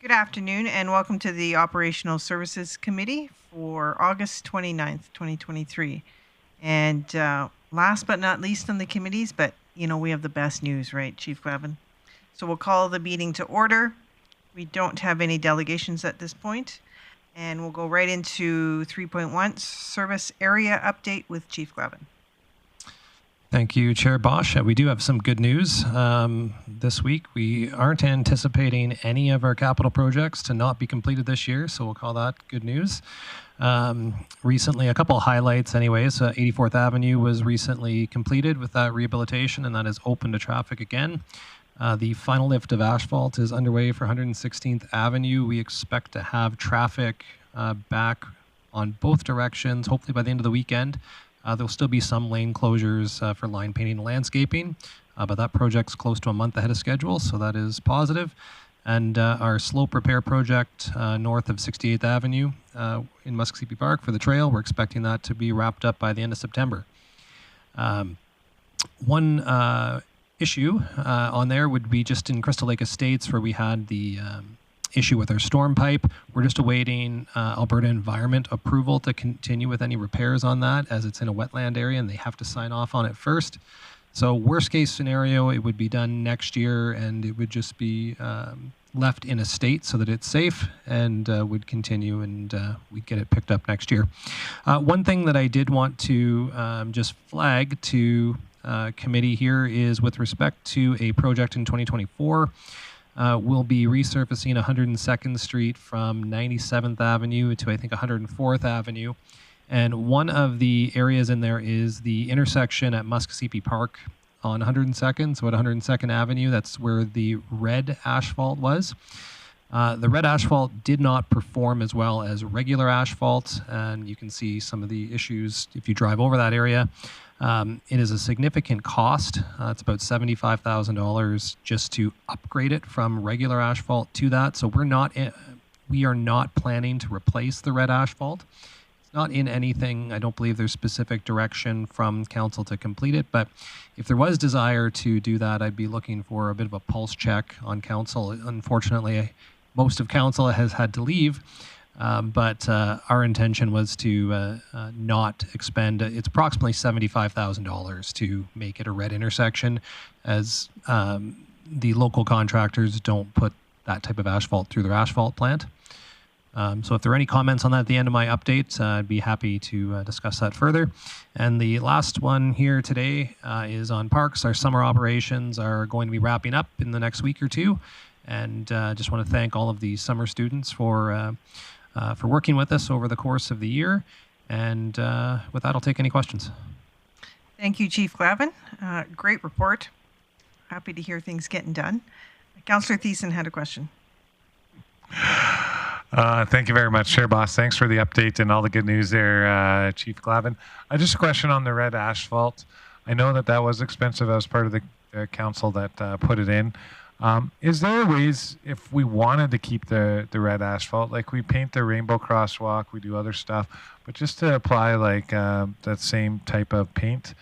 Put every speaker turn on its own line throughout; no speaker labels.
Good afternoon and welcome to the Operational Services Committee for August 29th, 2023. And last but not least on the committees, but we have the best news, right, Chief Glavin? So we'll call the meeting to order. We don't have any delegations at this point, and we'll go right into 3.1, Service Area Update with Chief Glavin.
Thank you, Chair Bosch. We do have some good news this week. We aren't anticipating any of our capital projects to not be completed this year, so we'll call that good news. Recently, a couple of highlights anyways. 84th Avenue was recently completed with that rehabilitation, and that is open to traffic again. The final lift of asphalt is underway for 116th Avenue. We expect to have traffic back on both directions, hopefully by the end of the weekend. There'll still be some lane closures for line painting and landscaping, but that project's close to a month ahead of schedule, so that is positive. And our slope repair project north of 68th Avenue in Muskogee Park for the trail, we're expecting that to be wrapped up by the end of September. One issue on there would be just in Crystal Lake Estates where we had the issue with our storm pipe. We're just awaiting Alberta Environment approval to continue with any repairs on that, as it's in a wetland area and they have to sign off on it first. So worst case scenario, it would be done next year and it would just be left in a state so that it's safe and would continue, and we'd get it picked up next year. One thing that I did want to just flag to committee here is with respect to a project in 2024. We'll be resurfacing 102nd Street from 97th Avenue to, I think, 104th Avenue. And one of the areas in there is the intersection at Muskogee Park on 102nd, so at 102nd Avenue. That's where the red asphalt was. The red asphalt did not perform as well as regular asphalt, and you can see some of the issues if you drive over that area. It is a significant cost. It's about $75,000 just to upgrade it from regular asphalt to that. So we are not planning to replace the red asphalt. It's not in anything. I don't believe there's specific direction from council to complete it. But if there was desire to do that, I'd be looking for a bit of a pulse check on council. Unfortunately, most of council has had to leave. But our intention was to not expend, it's approximately $75,000 to make it a red intersection, as the local contractors don't put that type of asphalt through their asphalt plant. So if there are any comments on that at the end of my update, I'd be happy to discuss that further. And the last one here today is on parks. Our summer operations are going to be wrapping up in the next week or two. And just want to thank all of the summer students for working with us over the course of the year. And with that, I'll take any questions.
Thank you, Chief Glavin. Great report. Happy to hear things getting done. Councillor Thiessen had a question.
Thank you very much, Chair Boss. Thanks for the update and all the good news there, Chief Glavin. Just a question on the red asphalt. I know that was expensive as part of the council that put it in. Is there ways, if we wanted to keep the red asphalt, like we paint the rainbow crosswalk, we do other stuff, but just to apply like that same type of paint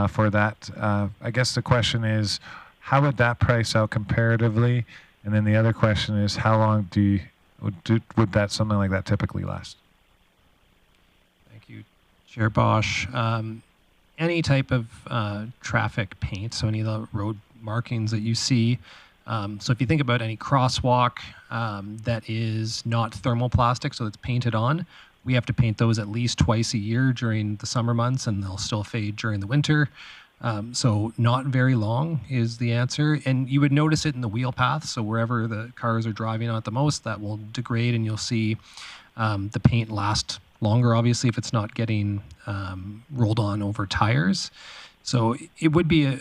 for that? I guess the question is, how would that price out comparatively? And then the other question is, how long would that something like that typically last?
Thank you, Chair Bosch. Any type of traffic paint, so any of the road markings that you see. So if you think about any crosswalk that is not thermoplastic, so it's painted on, we have to paint those at least twice a year during the summer months, and they'll still fade during the winter. So not very long is the answer. And you would notice it in the wheel path. So wherever the cars are driving on it the most, that will degrade, and you'll see the paint last longer, obviously, if it's not getting rolled on over tires. So it would be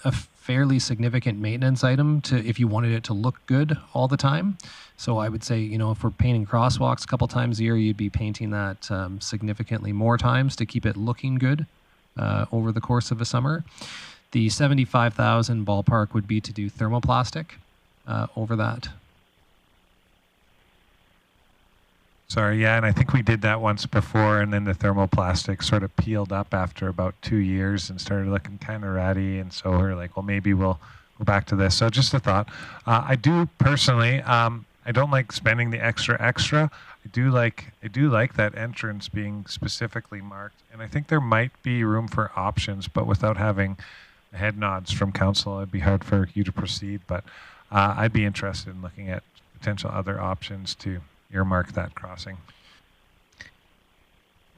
a fairly significant maintenance item if you wanted it to look good all the time. So I would say, if we're painting crosswalks a couple times a year, you'd be painting that significantly more times to keep it looking good over the course of a summer. The $75,000 ballpark would be to do thermoplastic over that.
Sorry, yeah, and I think we did that once before, and then the thermoplastic sort of peeled up after about 2 years and started looking kind of ratty, and so we're like, well, maybe we'll go back to this. So just a thought. I do personally I don't like spending the extra. I do like that entrance being specifically marked, and I think there might be room for options, but without having head nods from council, it'd be hard for you to proceed. But I'd be interested in looking at potential other options to earmark that crossing.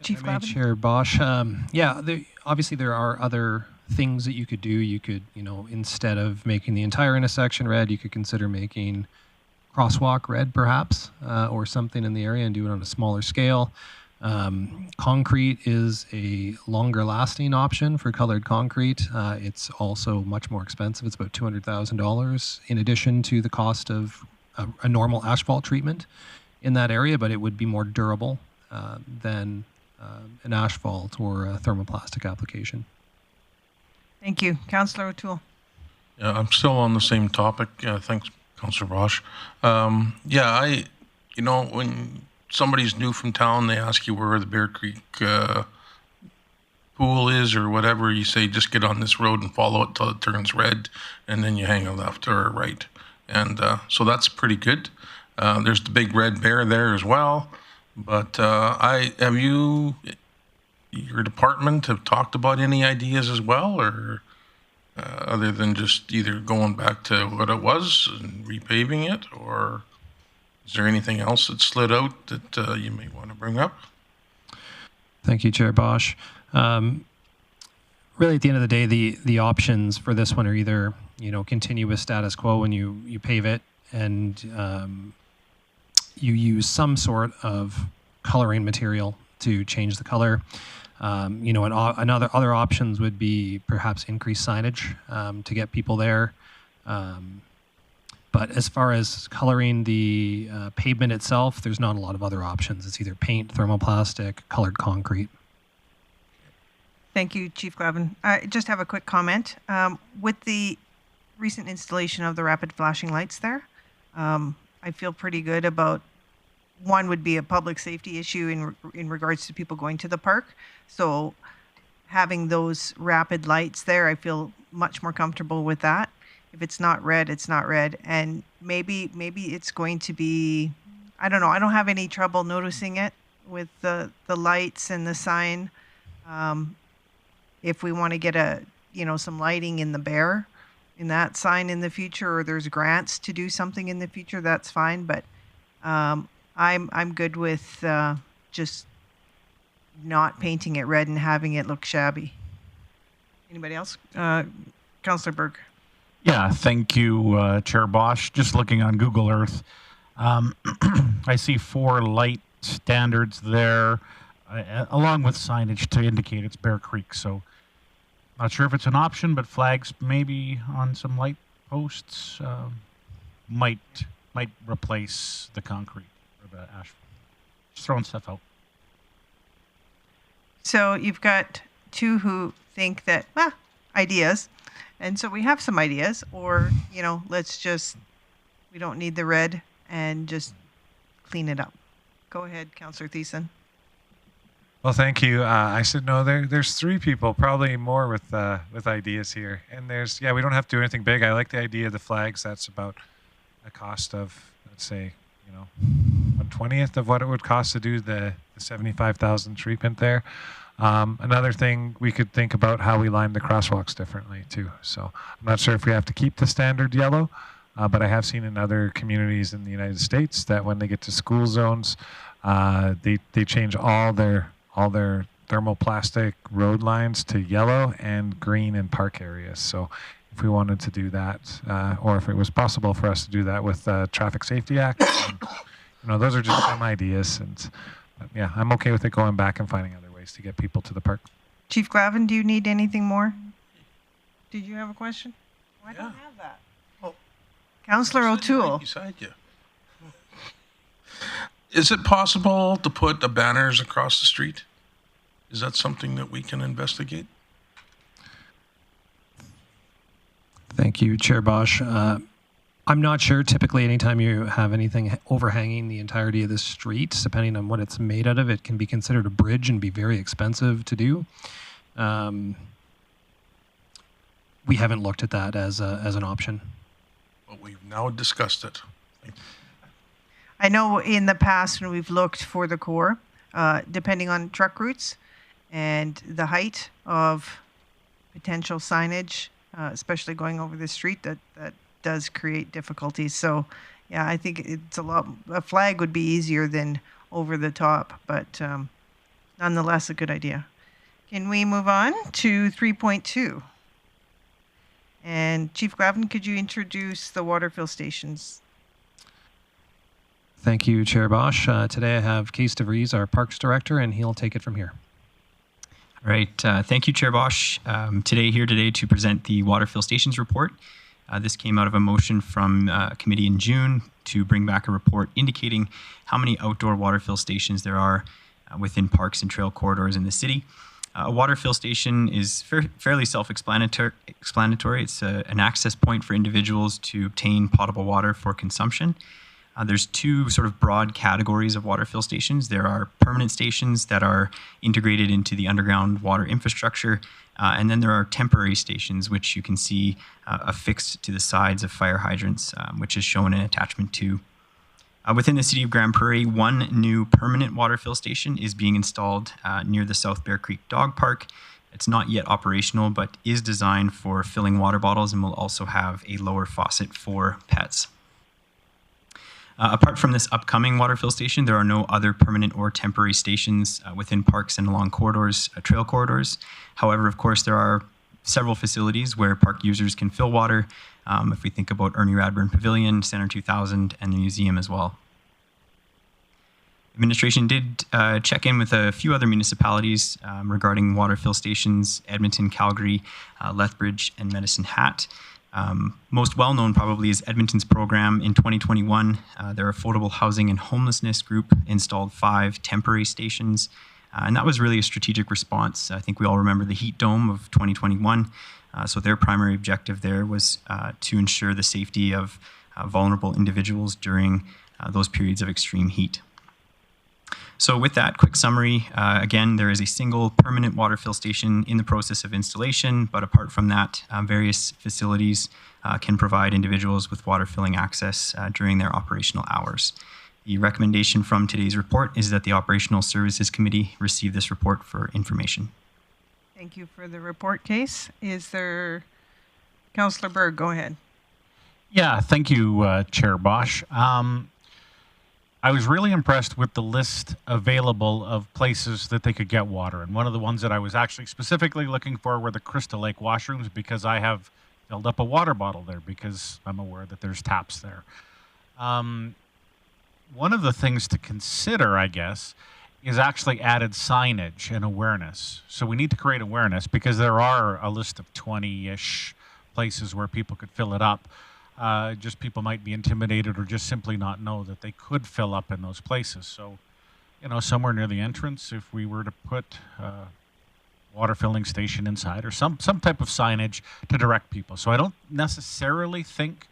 Chief Glavin?
Chair Bosch. Obviously there are other things that you could do. You could, instead of making the entire intersection red, you could consider making crosswalk red, perhaps, or something in the area, and do it on a smaller scale. Concrete is a longer lasting option for colored concrete. It's also much more expensive. It's about $200,000 in addition to the cost of a normal asphalt treatment in that area, but it would be more durable than an asphalt or a thermoplastic application.
Thank you. Councillor O'Toole.
Yeah, I'm still on the same topic. Thanks, Councillor Bosch. When somebody's new from town, they ask you where the Bear Creek pool is or whatever, you say, just get on this road and follow it till it turns red, and then you hang a left or a right. And so that's pretty good. There's the big red bear there as well. But your department have talked about any ideas as well, or other than just either going back to what it was and repaving it, or is there anything else that slid out that you may want to bring up?
Thank you, Chair Bosch. Really, at the end of the day, the options for this one are either continue with status quo when you pave it, and you use some sort of coloring material to change the color. And other options would be perhaps increase signage to get people there. But as far as coloring the pavement itself, there's not a lot of other options. It's either paint, thermoplastic, colored concrete.
Thank you, Chief Glavin. I just have a quick comment. With the recent installation of the rapid flashing lights there, I feel pretty good about, one would be a public safety issue in regards to people going to the park. So having those rapid lights there, I feel much more comfortable with that. If it's not red, it's not red. And maybe it's going to be, I don't know, I don't have any trouble noticing it with the lights and the sign. If we want to get some lighting in the bear, in that sign in the future, or there's grants to do something in the future, that's fine. But I'm good with just not painting it red and having it look shabby. Anybody else? Councillor Berg.
Yeah, thank you, Chair Bosch. Just looking on Google Earth, I see 4 light standards there, along with signage to indicate it's Bear Creek. So, not sure if it's an option, but flags maybe on some light posts might replace the concrete or the asphalt. Just throwing stuff out.
So you've got two who think that, ideas. And so we have some ideas, or, we don't need the red and just clean it up. Go ahead, Councillor Thiessen.
Well, thank you. I said no. There's 3 people, probably more with ideas here. And we don't have to do anything big. I like the idea of the flags. That's about a cost of, let's say, 1/20th of what it would cost to do the 75,000 treatment there. Another thing, we could think about how we line the crosswalks differently too. So I'm not sure if we have to keep the standard yellow, but I have seen in other communities in the United States that when they get to school zones, they change all their thermoplastic road lines to yellow and green in park areas. So if we wanted to do that, or if it was possible for us to do that with Traffic Safety Act, those are just some ideas. And yeah, I'm okay with it going back and finding other ways to get people to the park.
Chief Glavin, do you need anything more? Did you have a question? I don't have that.
Oh,
Councillor O'Toole.
Right beside you. Is it possible to put the banners across the street? Is that something that we can investigate?
Thank you, Chair Bosch. I'm not sure. Typically, anytime you have anything overhanging the entirety of the street, depending on what it's made out of, it can be considered a bridge and be very expensive to do. We haven't looked at that as an option.
Well, we've now discussed it.
I know in the past when we've looked for the core, depending on truck routes and the height of potential signage, especially going over the street, that does create difficulties. So, yeah, I think it's a flag would be easier than over the top, but nonetheless, a good idea. Can we move on to 3.2? And Chief Glavin, could you introduce the water fill stations?
Thank you, Chair Bosch. Today I have Case DeVries, our Parks Director, and he'll take it from here.
All right. Thank you, Chair Bosch. Here today to present the water fill stations report. This came out of a motion from committee in June to bring back a report indicating how many outdoor water fill stations there are within parks and trail corridors in the city. A water fill station is fairly self-explanatory. It's an access point for individuals to obtain potable water for consumption. There's two sort of broad categories of water fill stations. There are permanent stations that are integrated into the underground water infrastructure, and then there are temporary stations, which you can see affixed to the sides of fire hydrants, which is shown in attachment 2. Within the city of Grande Prairie, one new permanent water fill station is being installed near the South Bear Creek Dog Park. It's not yet operational, but is designed for filling water bottles and will also have a lower faucet for pets. Apart from this upcoming water fill station, there are no other permanent or temporary stations within parks and along corridors, trail corridors. However, of course, there are several facilities where park users can fill water. If we think about Ernie Radburn Pavilion, Center 2000, and the museum as well. Administration did check in with a few other municipalities regarding water fill stations: Edmonton, Calgary, Lethbridge, and Medicine Hat. Most well-known probably is Edmonton's program. In 2021, their Affordable Housing and Homelessness Group installed 5 temporary stations. And that was really a strategic response. I think we all remember the heat dome of 2021. So their primary objective there was to ensure the safety of vulnerable individuals during those periods of extreme heat. So with that quick summary, again, there is a single permanent water fill station in the process of installation, but apart from that, various facilities can provide individuals with water filling access during their operational hours. The recommendation from today's report is that the Operational Services Committee receive this report for information.
Thank you for the report, Case. Is there, Councillor Berg, go ahead.
Yeah, thank you, Chair Bosch. I was really impressed with the list available of places that they could get water. And one of the ones that I was actually specifically looking for were the Crystal Lake washrooms, because I have filled up a water bottle there because I'm aware that there's taps there. One of the things to consider, I guess, is actually added signage and awareness. So we need to create awareness because there are a list of 20-ish places where people could fill it up. Just people might be intimidated or just simply not know that they could fill up in those places. So, you know, somewhere near the entrance, if we were to put a water filling station inside or some type of signage to direct people. So I don't necessarily think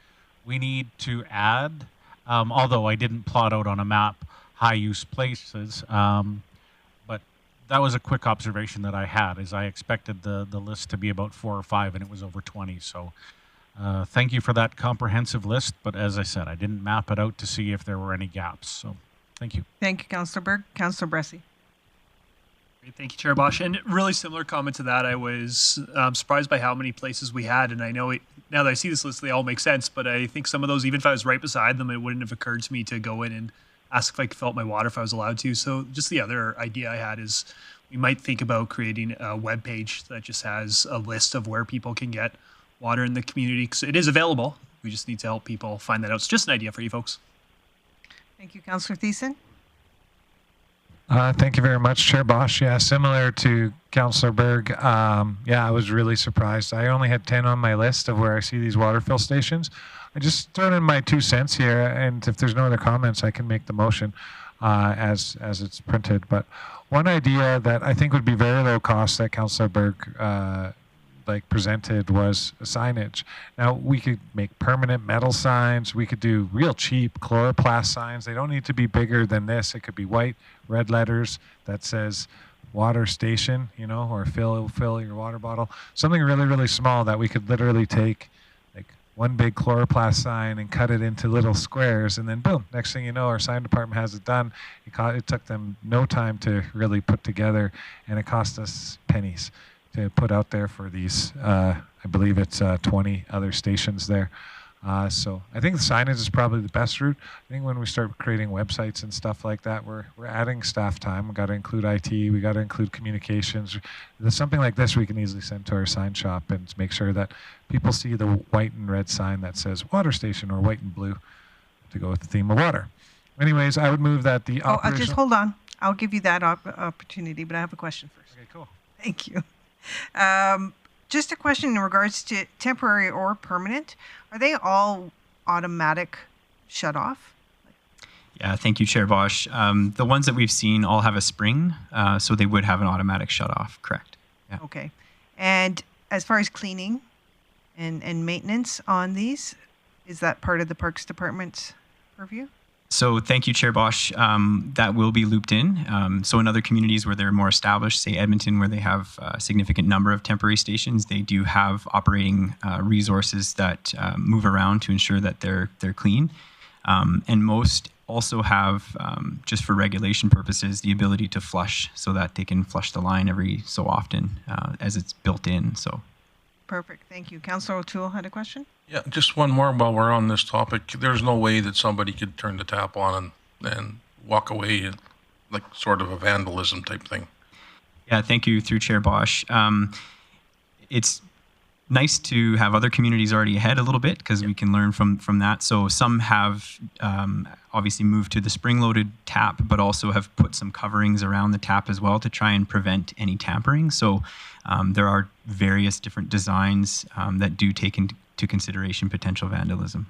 we need to add, although I didn't plot out on a map high-use places, but that was a quick observation that I had, is I expected the list to be about 4 or 5, and it was over 20. So thank you for that comprehensive list, but as I said, I didn't map it out to see if there were any gaps. So thank you.
Thank you, Councillor Berg. Councillor Bressie.
Thank you, Chair Bosch. And really similar comment to that, I was surprised by how many places we had. And I know now that I see this list, they all make sense. But I think some of those, even if I was right beside them, it wouldn't have occurred to me to go in and ask if I could fill up my water if I was allowed to. So just the other idea I had is we might think about creating a web page that just has a list of where people can get water in the community. Because it is available. We just need to help people find that out. It's just an idea for you folks.
Thank you, Councillor Thiessen.
Thank you very much, Chair Bosch. Yeah, similar to Councillor Berg, yeah, I was really surprised. I only had 10 on my list of where I see these water fill stations. I just thrown in my 2 cents here, and if there's no other comments, I can make the motion as it's printed. But one idea that I think would be very low cost that Councillor Berg presented was signage. Now, we could make permanent metal signs. We could do real cheap chloroplast signs. They don't need to be bigger than this. It could be white, red letters that says water station, you know, or fill your water bottle. Something really, really small that we could literally take like one big chloroplast sign and cut it into little squares, and then boom, next thing you know, our sign department has it done. It took them no time to really put together, and it cost us pennies to put out there for these, I believe it's 20 other stations there. So I think the signage is probably the best route. I think when we start creating websites and stuff like that, we're adding staff time. We've got to include IT. We got to include communications. There's something like this we can easily send to our sign shop and make sure that people see the white and red sign that says water station, or white and blue to go with the theme of water. Anyways, I would move that the
Just hold on. I'll give you that opportunity, but I have a question first.
Okay, cool.
Thank you. Just a question in regards to temporary or permanent. Are they all automatic shut off?
Yeah, thank you, Chair Bosch. The ones that we've seen all have a spring, so they would have an automatic shut off, correct? Yeah.
Okay. And as far as cleaning and maintenance on these, is that part of the Parks Department's purview?
So thank you, Chair Bosch. That will be looped in. So in other communities where they're more established, say Edmonton, where they have a significant number of temporary stations, they do have operating resources that move around to ensure that they're clean. And most also have, just for regulation purposes, the ability to flush so that they can flush the line every so often as it's built in. So.
Perfect. Thank you. Councillor O'Toole had a question?
Yeah, just one more while we're on this topic. There's no way that somebody could turn the tap on and walk away, like sort of a vandalism type thing.
Yeah, thank you, through Chair Bosch. It's nice to have other communities already ahead a little bit because we can learn from that. So some have obviously moved to the spring-loaded tap, but also have put some coverings around the tap as well to try and prevent any tampering. So there are various different designs that do take into consideration potential vandalism.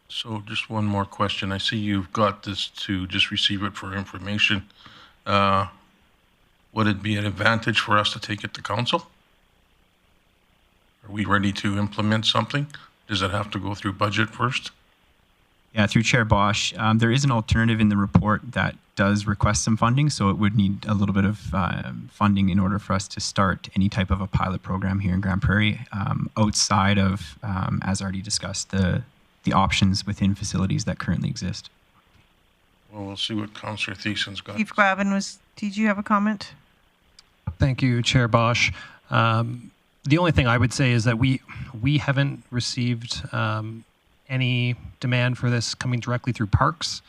So just one more question. I see you've got this to just receive it for information. Would it be an advantage for us to take it to council? Are we ready to implement something? Does it have to go through budget first?
Yeah, through Chair Bosch, there is an alternative in the report that does request some funding, so it would need a little bit of funding in order for us to start any type of a pilot program here in Grande Prairie, outside of, as already discussed, the options within facilities that currently exist.
Well, we'll see what Councillor Thiessen's got.
Chief Glavin, did you have a comment?
Thank you, Chair Bosch. The only thing I would say is that we haven't received any demand for this coming directly through parks.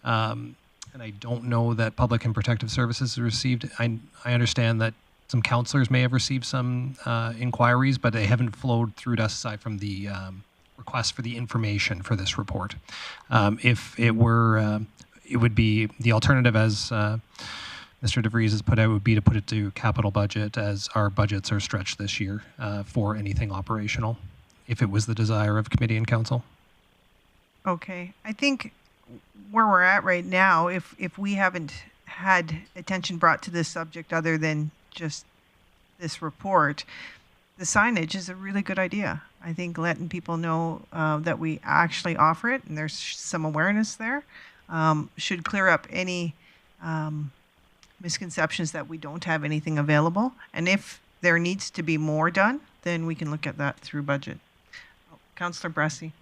And I don't know that Public and Protective Services has received. I understand that some councillors may have received some inquiries, but they haven't flowed through to us aside from the request for the information for this report. If it were, it would be the alternative, as Mr. DeVries has put out, would be to put it to capital budget, as our budgets are stretched this year for anything operational, if it was the desire of committee and council.
Okay. I think where we're at right now, if we haven't had attention brought to this subject other than just this report, the signage is a really good idea. I think letting people know that we actually offer it and there's some awareness there should clear up any misconceptions that we don't have anything available. And if there needs to be more done, then we can look at that through budget. Councillor Bressy.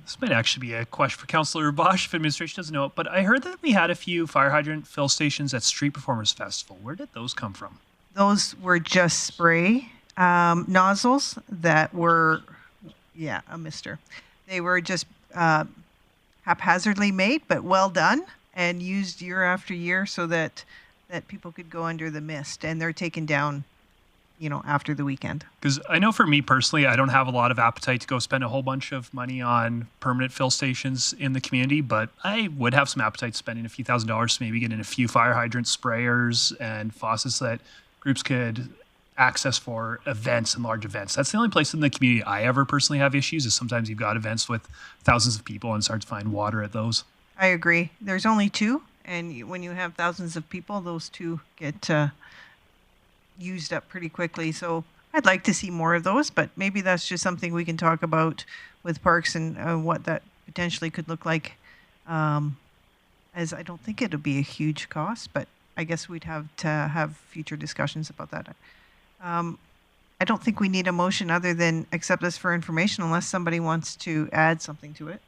This might actually be a question for Councillor Bosch if administration doesn't know it, but I heard that we had a few fire hydrant fill stations at Street Performers Festival. Where did those come from?
Those were just spray nozzles that were, yeah, a mister. They were just haphazardly made, but well done and used year after year so that people could go under the mist, and they're taken down, after the weekend.
Because I know for me personally, I don't have a lot of appetite to go spend a whole bunch of money on permanent fill stations in the community, but I would have some appetite spending a few $1,000s to maybe get in a few fire hydrant sprayers and faucets that groups could access for events and large events. That's the only place in the community I ever personally have issues, is sometimes you've got events with thousands of people and it's hard to find water at those.
I agree. There's only two, and when you have thousands of people, those two get used up pretty quickly. So I'd like to see more of those, but maybe that's just something we can talk about with parks and what that potentially could look like. As I don't think it'll be a huge cost, but I guess we'd have to have future discussions about that. I don't think we need a motion other than accept this for information unless somebody wants to add something to it.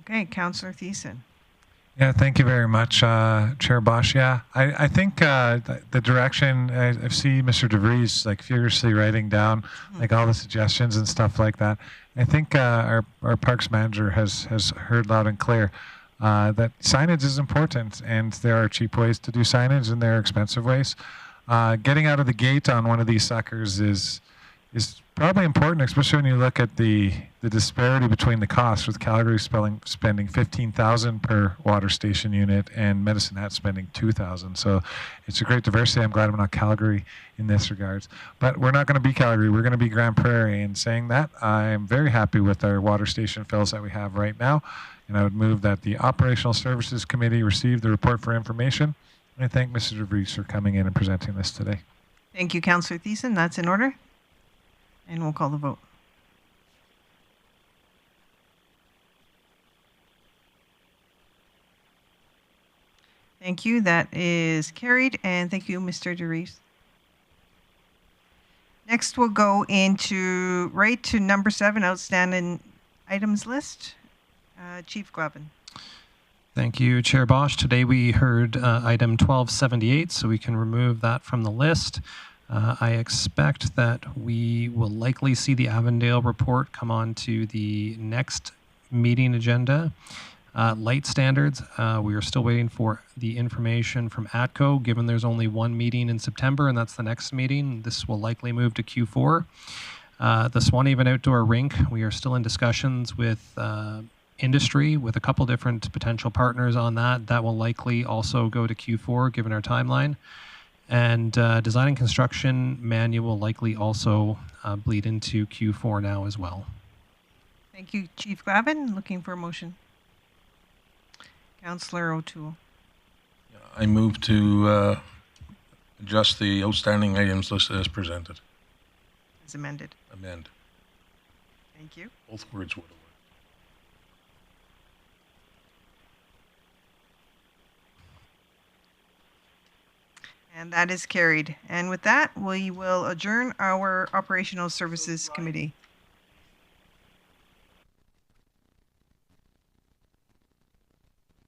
Okay, Councillor Thiessen.
Yeah, thank you very much, Chair Bosch. Yeah, I think the direction, I see Mr. DeVries like furiously writing down like all the suggestions and stuff like that. I think our parks manager has heard loud and clear that signage is important, and there are cheap ways to do signage and there are expensive ways. Getting out of the gate on one of these suckers is probably important, especially when you look at the disparity between the costs, with Calgary spending $15,000 per water station unit and Medicine Hat spending $2,000. So it's a great diversity. I'm glad I'm not Calgary in this regards. But we're not going to be Calgary. We're going to be Grande Prairie. And saying that, I'm very happy with our water station fills that we have right now. And I would move that the Operational Services Committee receive the report for information. And I thank Mr. DeVries for coming in and presenting this today.
Thank you, Councillor Thiessen. That's in order. And we'll call the vote. Thank you. That is carried. And thank you, Mr. DeRees. Next, we'll go into right to number 7, outstanding items list. Chief Glavin.
Thank you, Chair Bosch. Today we heard item 1278, so we can remove that from the list. I expect that we will likely see the Avondale report come on to the next meeting agenda. Light standards, we are still waiting for the information from ATCO, given there's only one meeting in September, and that's the next meeting. This will likely move to Q4. The Swanehaven Outdoor Rink, we are still in discussions with industry, with a couple different potential partners on that. That will likely also go to Q4, given our timeline. And design and construction manual likely also bleed into Q4 now as well.
Thank you, Chief Glavin. Looking for a motion. Councillor O'Toole.
I move to adjust the outstanding items list as presented.
As amended.
Amend.
Thank you.
Both words would have worked.
And that is carried. And with that, we will adjourn our Operational Services Committee.